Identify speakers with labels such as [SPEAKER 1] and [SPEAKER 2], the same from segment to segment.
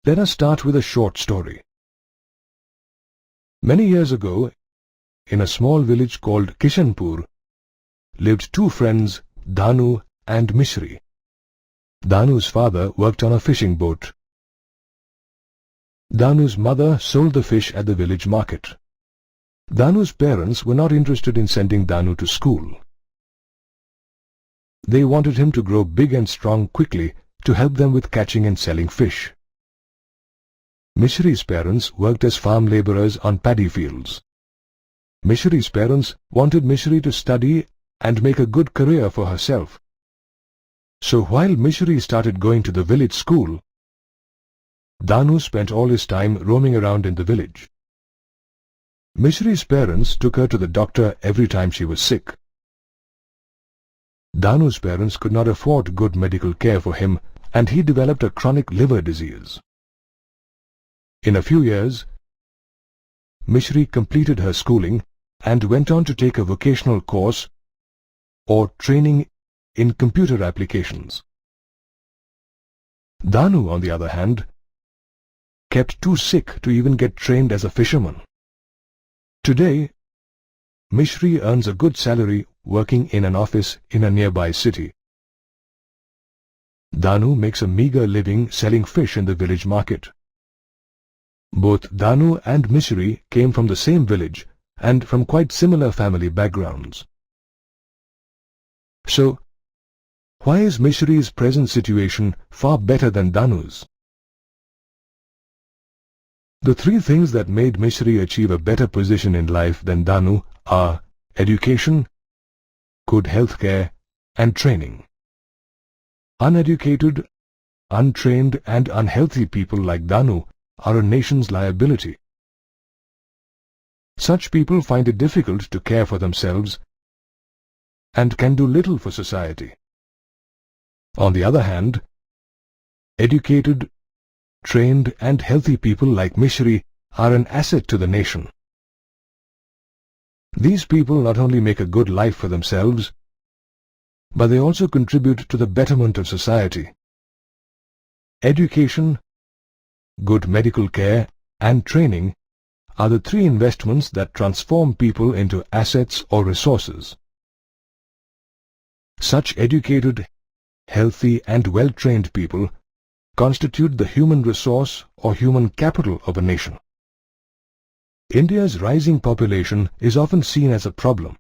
[SPEAKER 1] Let us start with a short story. Many years ago, in a small village called Kishanpur, lived two friends, Danu and Mishri. Danu's father worked on a fishing boat. Danu's mother sold the fish at the village market. Danu's parents were not interested in sending Danu to school. They wanted him to grow big and strong quickly to help them with catching and selling fish. Mishri's parents worked as farm laborers on paddy fields. Mishri's parents wanted Mishri to study and make a good career for herself. So while Mishri started going to the village school, Danu spent all his time roaming around in the village. Mishri's parents took her to the doctor every time she was sick. Danu's parents could not afford good medical care for him, and he developed a chronic liver disease. In a few years, Mishri completed her schooling and went on to take a vocational course or training in computer applications. Danu, on the other hand, kept too sick to even get trained as a fisherman. Today, Mishri earns a good salary working in an office in a nearby city. Danu makes a meager living selling fish in the village market. Both Danu and Mishri came from the same village and from quite similar family backgrounds. So, why is Mishri's present situation far better than Danu's? The three things that made Mishri achieve a better position in life than Danu are education, good health care, and training. Uneducated, untrained, and unhealthy people like Danu are a nation's liability. Such people find it difficult to care for themselves and can do little for society. On the other hand, educated, trained, and healthy people like Mishri are an asset to the nation. These people not only make a good life for themselves, but they also contribute to the betterment of society. Education, good medical care, and training are the three investments that transform people into assets or resources. Such educated, healthy, and well-trained people constitute the human resource or human capital of a nation. India's rising population is often seen as a problem.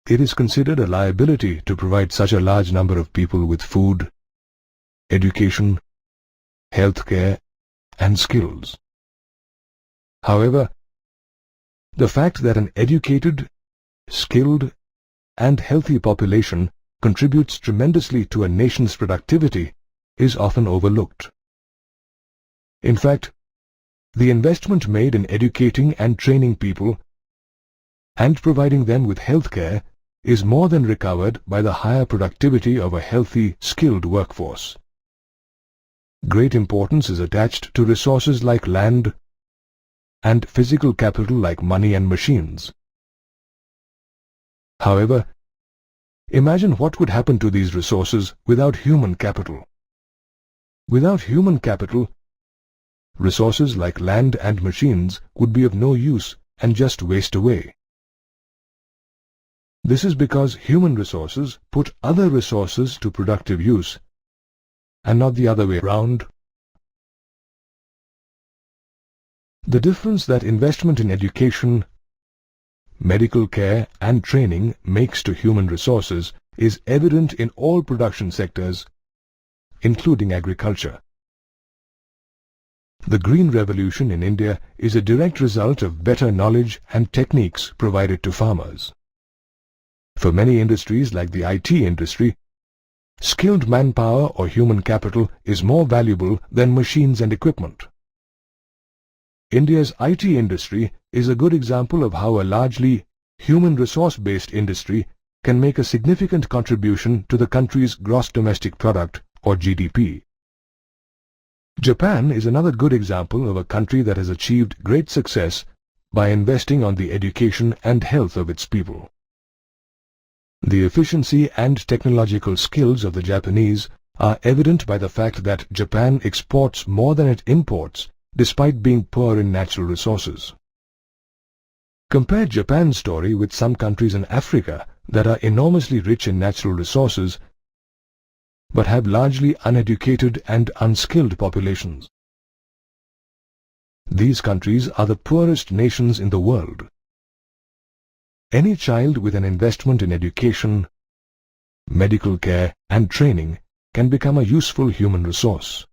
[SPEAKER 1] It is considered a liability to provide such a large number of people with food, education, health care, and skills. However, the fact that an educated, skilled, and healthy population contributes tremendously to a nation's productivity is often overlooked. In fact, the investment made in educating and training people and providing them with health care is more than recovered by the higher productivity of a healthy, skilled workforce. Great importance is attached to resources like land and physical capital like money and machines. However, imagine what would happen to these resources without human capital. Without human capital, resources like land and machines would be of no use and just waste away. This is because human resources put other resources to productive use, and not the other way around. The difference that investment in education, medical care, and training makes to human resources is evident in all production sectors, including agriculture. The Green Revolution in India is a direct result of better knowledge and techniques provided to farmers. For many industries like the IT industry, skilled manpower or human capital is more valuable than machines and equipment. India's IT industry is a good example of how a largely human resource-based industry can make a significant contribution to the country's gross domestic product or GDP. Japan is another good example of a country that has achieved great success by investing on the education and health of its people. The efficiency and technological skills of the Japanese are evident by the fact that Japan exports more than it imports despite being poor in natural resources. Compare Japan's story with some countries in Africa that are enormously rich in natural resources but have largely uneducated and unskilled populations. These countries are the poorest nations in the world. Any child with an investment in education, medical care and training can become a useful human resource.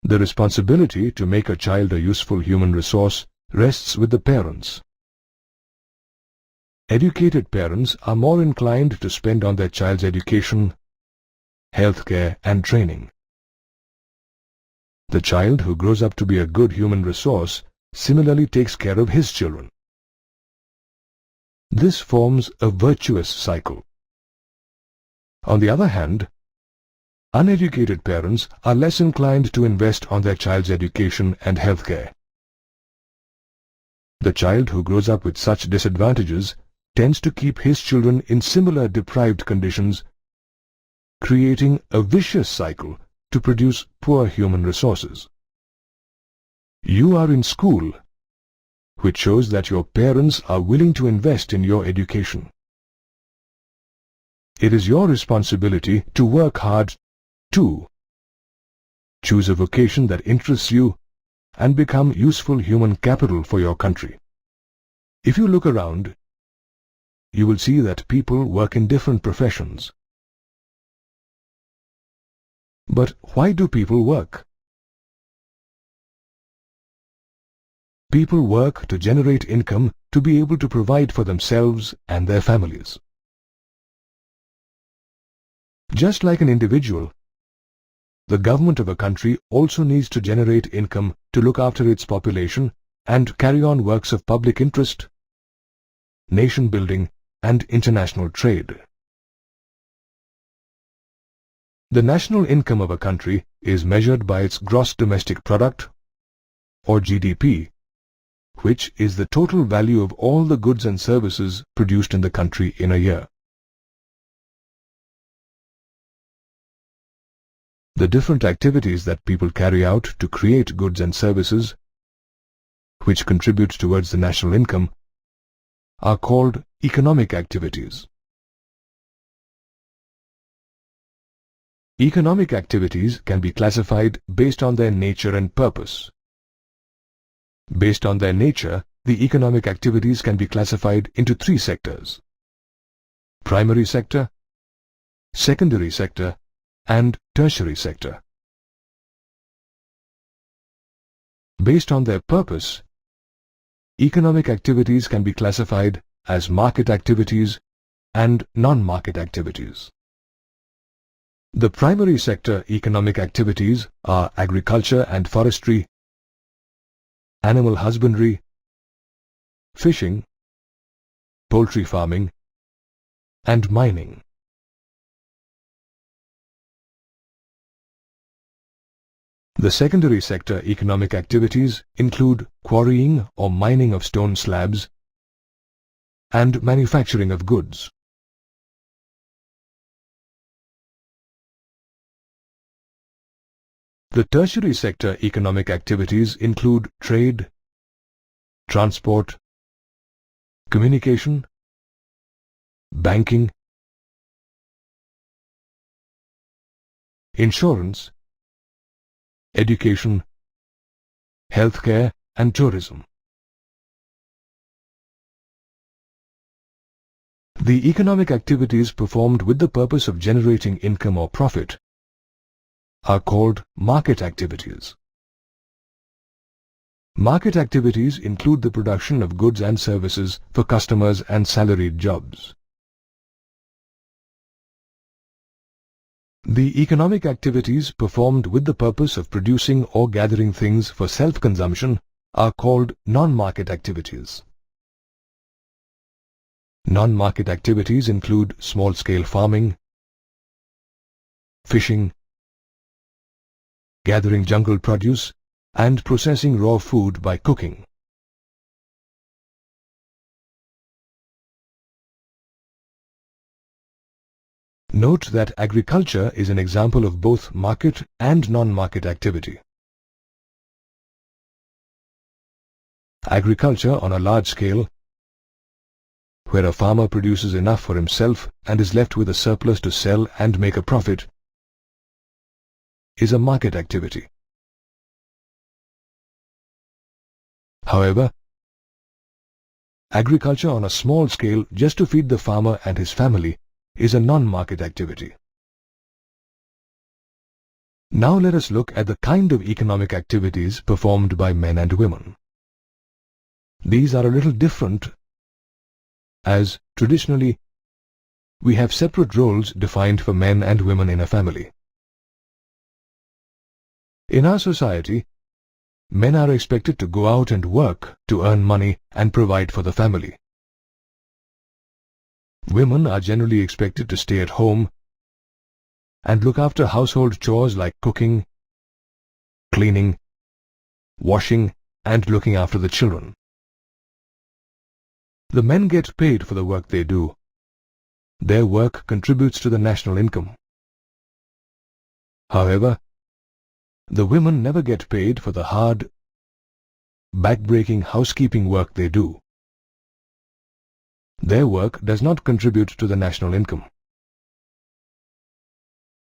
[SPEAKER 1] The responsibility to make a child a useful human resource rests with the parents. Educated parents are more inclined to spend on their child's education, healthcare and training. The child who grows up to be a good human resource similarly takes care of his children. This forms a virtuous cycle. On the other hand, uneducated parents are less inclined to invest on their child's education and healthcare. The child who grows up with such disadvantages tends to keep his children in similar deprived conditions, creating a vicious cycle to produce poor human resources. You are in school, which shows that your parents are willing to invest in your education. It is your responsibility to work hard too. Choose a vocation that interests you and become useful human capital for your country. If you look around, you will see that people work in different professions. But why do people work? People work to generate income to be able to provide for themselves and their families. Just like an individual, the government of a country also needs to generate income to look after its population and carry on works of public interest, nation building and international trade. The national income of a country is measured by its gross domestic product, or GDP, which is the total value of all the goods and services produced in the country in a year. The different activities that people carry out to create goods and services, which contribute towards the national income, are called economic activities. Economic activities can be classified based on their nature and purpose. Based on their nature, the economic activities can be classified into three sectors: primary sector, secondary sector, and tertiary sector. Based on their purpose, economic activities can be classified as market activities and non-market activities. The primary sector economic activities are agriculture and forestry, animal husbandry, fishing, poultry farming, and mining. The secondary sector economic activities include quarrying or mining of stone slabs and manufacturing of goods. The tertiary sector economic activities include trade, transport, communication, banking, insurance, education, healthcare, and tourism. The economic activities performed with the purpose of generating income or profit are called market activities. Market activities include the production of goods and services for customers and salaried jobs. The economic activities performed with the purpose of producing or gathering things for self-consumption are called non-market activities. Non-market activities include small-scale farming, fishing, gathering jungle produce, and processing raw food by cooking. Note that agriculture is an example of both market and non-market activity. Agriculture on a large scale, where a farmer produces enough for himself and is left with a surplus to sell and make a profit, is a market activity. However, agriculture on a small scale just to feed the farmer and his family is a non-market activity. Now let us look at the kind of economic activities performed by men and women. These are a little different, as traditionally we have separate roles defined for men and women in a family. In our society, men are expected to go out and work to earn money and provide for the family. Women are generally expected to stay at home and look after household chores like cooking, cleaning, washing, and looking after the children. The men get paid for the work they do. Their work contributes to the national income. However, the women never get paid for the hard, back-breaking housekeeping work they do. Their work does not contribute to the national income.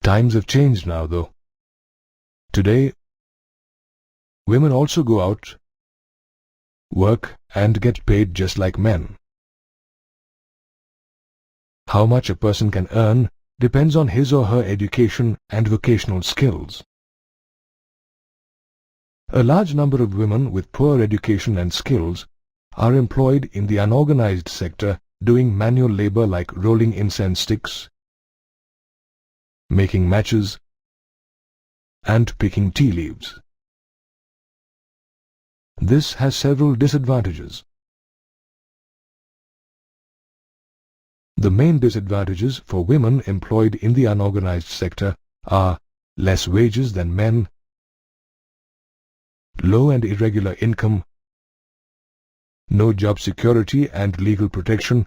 [SPEAKER 1] Times have changed now, though. Today, women also go out, work, and get paid just like men. How much a person can earn depends on his or her education and vocational skills. A large number of women with poor education and skills are employed in the unorganized sector doing manual labor like rolling incense sticks, making matches, and picking tea leaves. This has several disadvantages. The main disadvantages for women employed in the unorganized sector are less wages than men, low and irregular income, no job security and legal protection,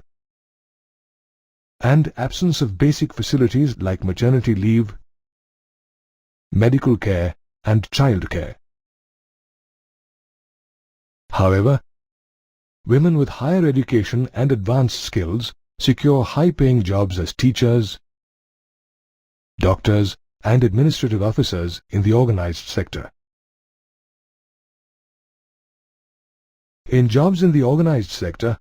[SPEAKER 1] and absence of basic facilities like maternity leave, medical care, and child care. However, women with higher education and advanced skills secure high-paying jobs as teachers, doctors, and administrative officers in the organized sector. In jobs in the organized sector,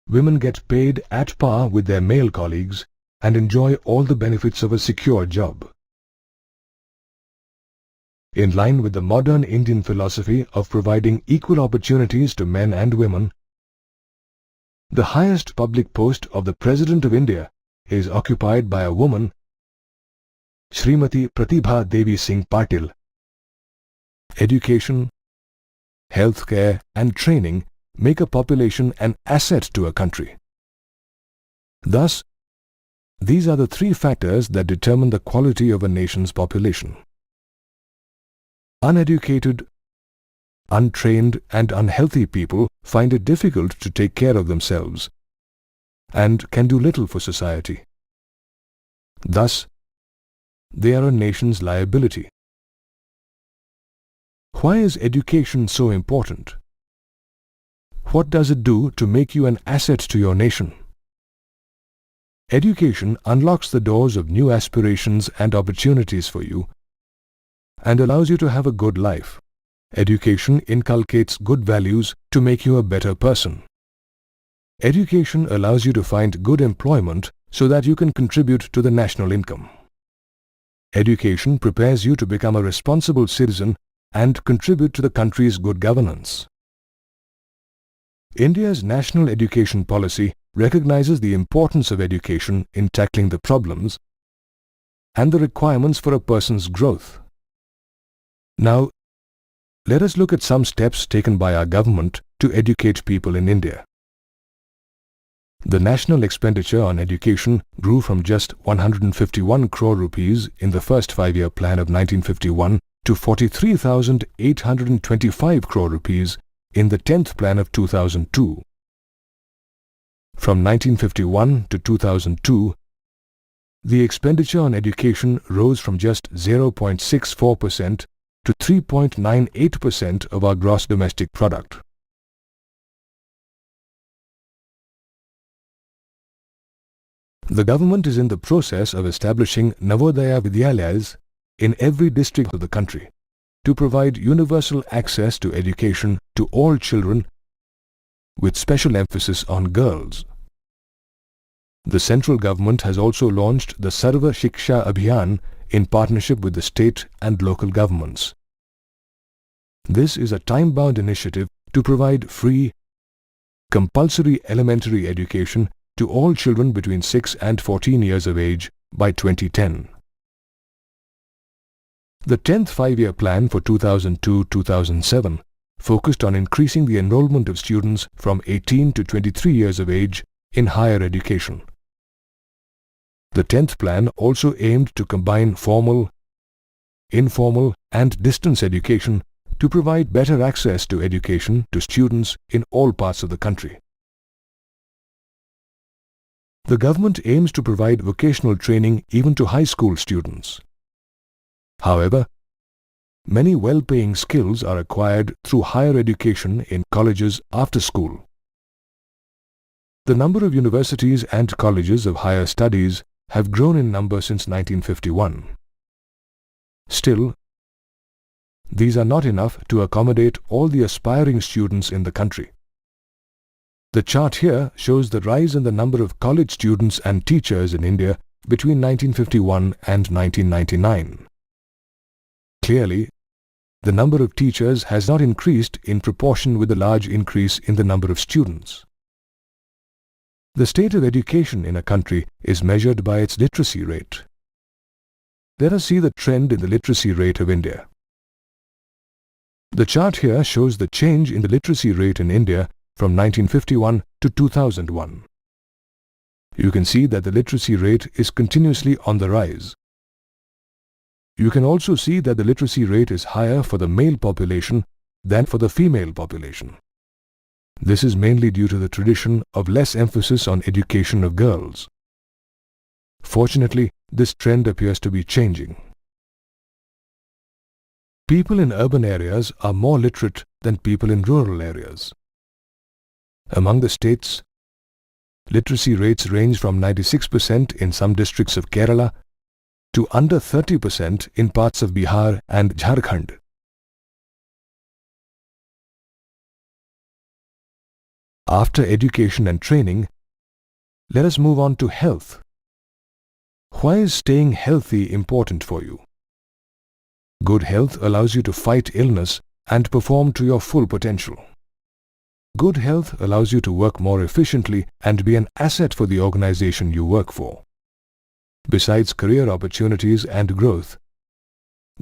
[SPEAKER 1] women get paid at par with their male colleagues and enjoy all the benefits of a secure job. In line with the modern Indian philosophy of providing equal opportunities to men and women, the highest public post of the President of India is occupied by a woman, Srimati Pratibha Devi Singh Patil. Education, healthcare, and training make a population an asset to a country. Thus, these are the three factors that determine the quality of a nation's population. Uneducated, untrained, and unhealthy people find it difficult to take care of themselves and can do little for society. Thus, they are a nation's liability. Why is education so important? What does it do to make you an asset to your nation? Education unlocks the doors of new aspirations and opportunities for you and allows you to have a good life. Education inculcates good values to make you a better person. Education allows you to find good employment so that you can contribute to the national income. Education prepares you to become a responsible citizen and contribute to the country's good governance. India's national education policy recognizes the importance of education in tackling the problems and the requirements for a person's growth. Now, let us look at some steps taken by our government to educate people in India. The national expenditure on education grew from just 151 crore rupees in the first five-year plan of 1951 to 43,825 crore rupees in the 10th plan of 2002. From 1951 to 2002, the expenditure on education rose from just 0.64% to 3.98% of our gross domestic product. The government is in the process of establishing Navodaya Vidyalayas in every district of the country to provide universal access to education to all children, with special emphasis on girls. The central government has also launched the Sarva Shiksha Abhiyan in partnership with the state and local governments. This is a time-bound initiative to provide free, compulsory elementary education to all children between 6 and 14 years of age by 2010. The 10th Five-Year Plan for 2002-2007 focused on increasing the enrollment of students from 18 to 23 years of age in higher education. The 10th Plan also aimed to combine formal, informal and distance education to provide better access to education to students in all parts of the country. The government aims to provide vocational training even to high school students. However, many well-paying skills are acquired through higher education in colleges after school. The number of universities and colleges of higher studies have grown in number since 1951. Still, these are not enough to accommodate all the aspiring students in the country. The chart here shows the rise in the number of college students and teachers in India between 1951 and 1999. Clearly, the number of teachers has not increased in proportion with the large increase in the number of students. The state of education in a country is measured by its literacy rate. Let us see the trend in the literacy rate of India. The chart here shows the change in the literacy rate in India from 1951 to 2001. You can see that the literacy rate is continuously on the rise. You can also see that the literacy rate is higher for the male population than for the female population. This is mainly due to the tradition of less emphasis on education of girls. Fortunately, this trend appears to be changing. People in urban areas are more literate than people in rural areas. Among the states, literacy rates range from 96% in some districts of Kerala to under 30% in parts of Bihar and Jharkhand. After education and training, let us move on to health. Why is staying healthy important for you? Good health allows you to fight illness and perform to your full potential. Good health allows you to work more efficiently and be an asset for the organization you work for. Besides career opportunities and growth,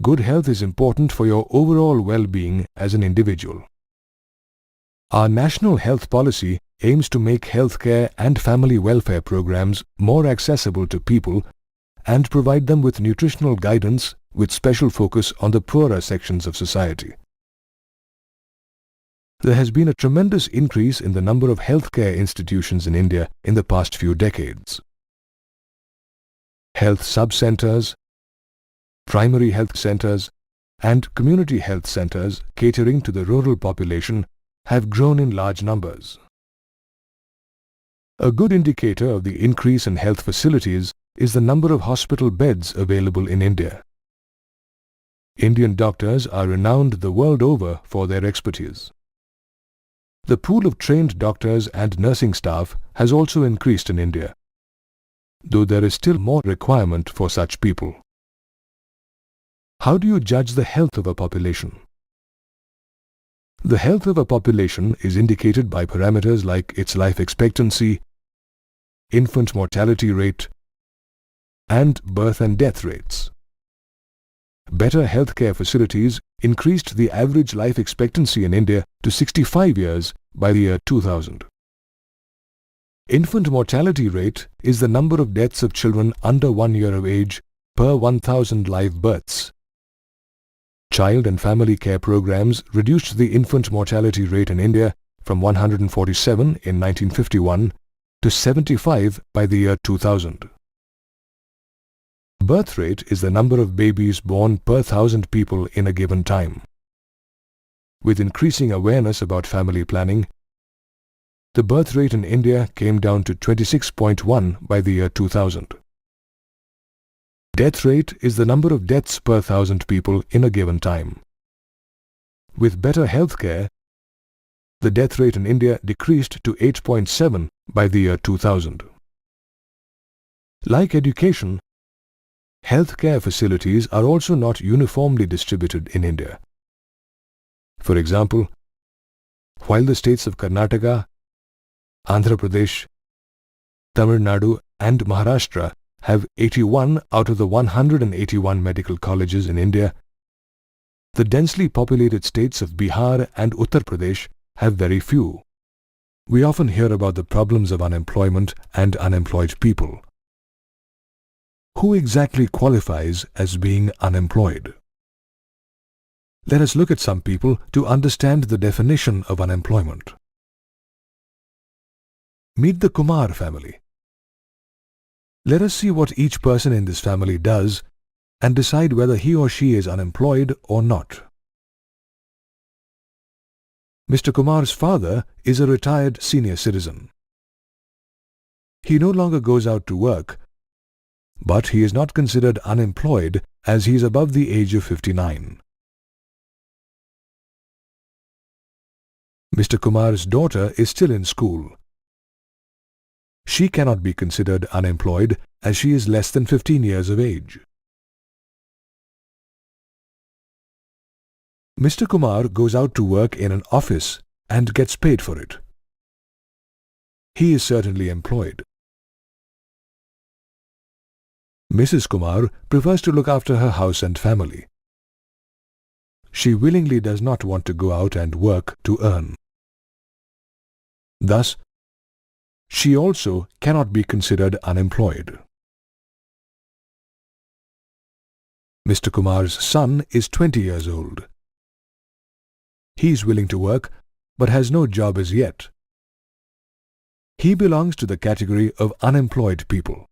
[SPEAKER 1] good health is important for your overall well-being as an individual. Our national health policy aims to make healthcare and family welfare programs more accessible to people and provide them with nutritional guidance with special focus on the poorer sections of society. There has been a tremendous increase in the number of healthcare institutions in India in the past few decades. Health sub-centers, primary health centers, and community health centers catering to the rural population have grown in large numbers. A good indicator of the increase in health facilities is the number of hospital beds available in India. Indian doctors are renowned the world over for their expertise. The pool of trained doctors and nursing staff has also increased in India, though there is still more requirement for such people. How do you judge the health of a population? The health of a population is indicated by parameters like its life expectancy, infant mortality rate, and birth and death rates. Better healthcare facilities increased the average life expectancy in India to 65 years by the year 2000. Infant mortality rate is the number of deaths of children under 1 year of age per 1,000 live births. Child and family care programs reduced the infant mortality rate in India from 147 in 1951 to 75 by the year 2000. Birth rate is the number of babies born per 1,000 people in a given time. With increasing awareness about family planning, the birth rate in India came down to 26.1 by the year 2000. Death rate is the number of deaths per 1,000 people in a given time. With better health care, the death rate in India decreased to 8.7 by the year 2000. Like education, healthcare facilities are also not uniformly distributed in India. For example, while the states of Karnataka, Andhra Pradesh, Tamil Nadu and Maharashtra have 81 out of the 181 medical colleges in India, the densely populated states of Bihar and Uttar Pradesh have very few. We often hear about the problems of unemployment and unemployed people. Who exactly qualifies as being unemployed? Let us look at some people to understand the definition of unemployment. Meet the Kumar family. Let us see what each person in this family does and decide whether he or she is unemployed or not. Mr. Kumar's father is a retired senior citizen. He no longer goes out to work, but he is not considered unemployed as he is above the age of 59. Mr. Kumar's daughter is still in school. She cannot be considered unemployed as she is less than 15 years of age. Mr. Kumar goes out to work in an office and gets paid for it. He is certainly employed. Mrs. Kumar prefers to look after her house and family. She willingly does not want to go out and work to earn. Thus, she also cannot be considered unemployed. Mr. Kumar's son is 20 years old. He is willing to work but has no job as yet. He belongs to the category of unemployed people.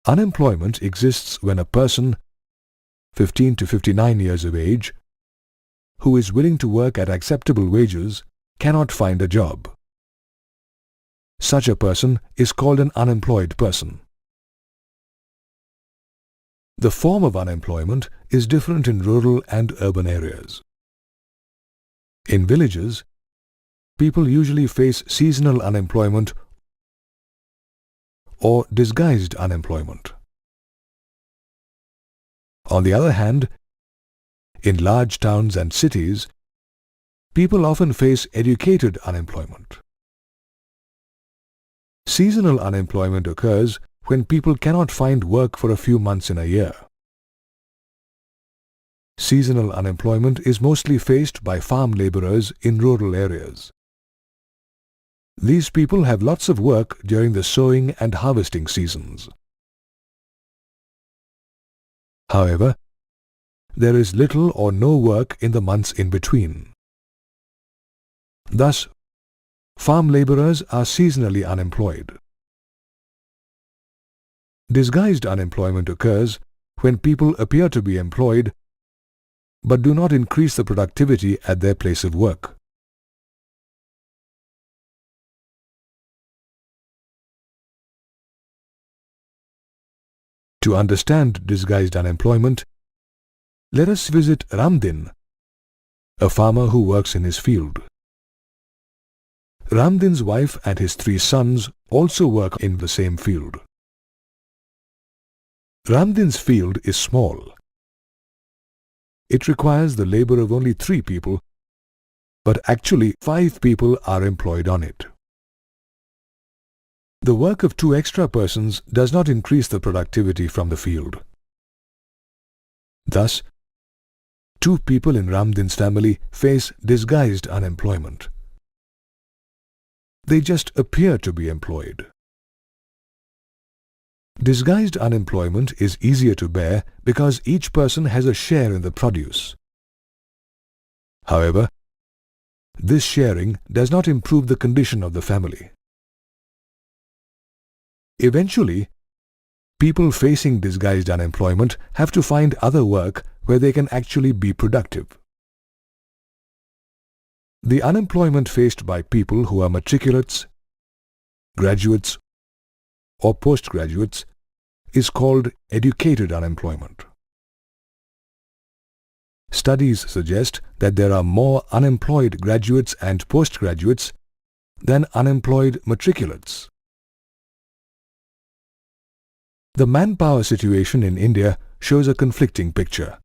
[SPEAKER 1] Unemployment exists when a person, 15 to 59 years of age, who is willing to work at acceptable wages, cannot find a job. Such a person is called an unemployed person. The form of unemployment is different in rural and urban areas. In villages, people usually face seasonal unemployment or disguised unemployment. On the other hand, in large towns and cities, people often face educated unemployment. Seasonal unemployment occurs when people cannot find work for a few months in a year. Seasonal unemployment is mostly faced by farm laborers in rural areas. These people have lots of work during the sowing and harvesting seasons. However, there is little or no work in the months in between. Thus, farm laborers are seasonally unemployed. Disguised unemployment occurs when people appear to be employed but do not increase the productivity at their place of work. To understand disguised unemployment, let us visit Ramdin, a farmer who works in his field. Ramdin's wife and his 3 sons also work in the same field. Ramdin's field is small. It requires the labor of only 3 people, but actually 5 people are employed on it. The work of 2 extra persons does not increase the productivity from the field. Thus, 2 people in Ramdin's family face disguised unemployment. They just appear to be employed. Disguised unemployment is easier to bear because each person has a share in the produce. However, this sharing does not improve the condition of the family. Eventually, people facing disguised unemployment have to find other work where they can actually be productive. The unemployment faced by people who are matriculates, graduates, or postgraduates is called educated unemployment. Studies suggest that there are more unemployed graduates and postgraduates than unemployed matriculates. The manpower situation in India shows a conflicting picture.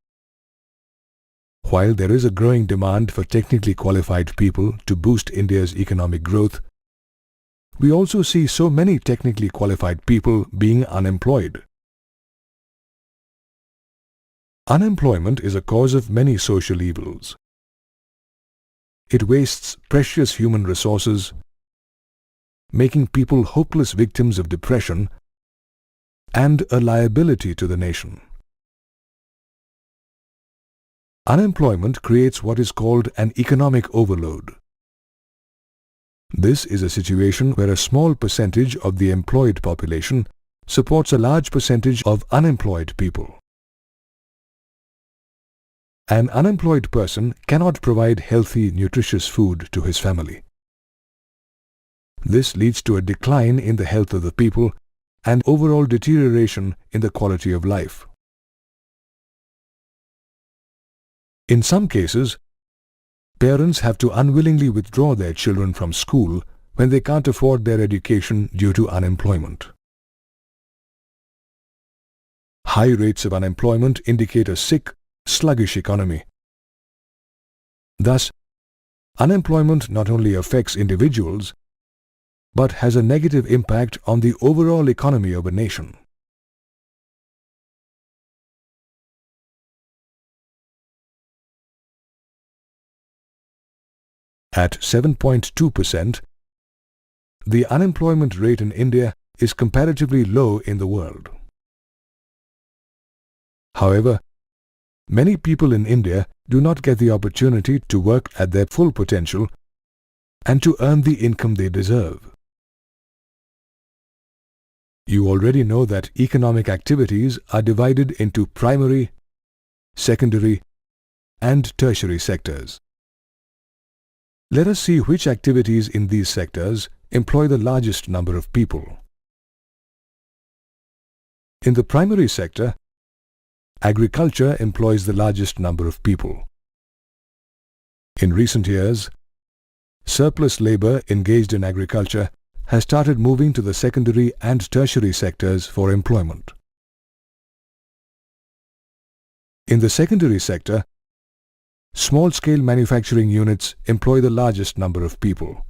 [SPEAKER 1] While there is a growing demand for technically qualified people to boost India's economic growth, we also see so many technically qualified people being unemployed. Unemployment is a cause of many social evils. It wastes precious human resources, making people hopeless victims of depression and a liability to the nation. Unemployment creates what is called an economic overload. This is a situation where a small percentage of the employed population supports a large percentage of unemployed people. An unemployed person cannot provide healthy, nutritious food to his family. This leads to a decline in the health of the people and overall deterioration in the quality of life. In some cases, parents have to unwillingly withdraw their children from school when they can't afford their education due to unemployment. High rates of unemployment indicate a sick, sluggish economy. Thus, unemployment not only affects individuals, but has a negative impact on the overall economy of a nation. At 7.2%, the unemployment rate in India is comparatively low in the world. However, many people in India do not get the opportunity to work at their full potential and to earn the income they deserve. You already know that economic activities are divided into primary, secondary, and tertiary sectors. Let us see which activities in these sectors employ the largest number of people. In the primary sector, agriculture employs the largest number of people. In recent years, surplus labor engaged in agriculture has started moving to the secondary and tertiary sectors for employment. In the secondary sector, small-scale manufacturing units employ the largest number of people.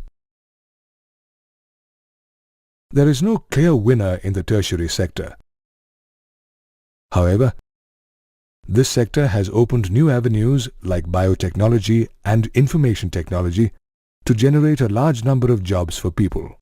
[SPEAKER 1] There is no clear winner in the tertiary sector. However, this sector has opened new avenues like biotechnology and information technology to generate a large number of jobs for people.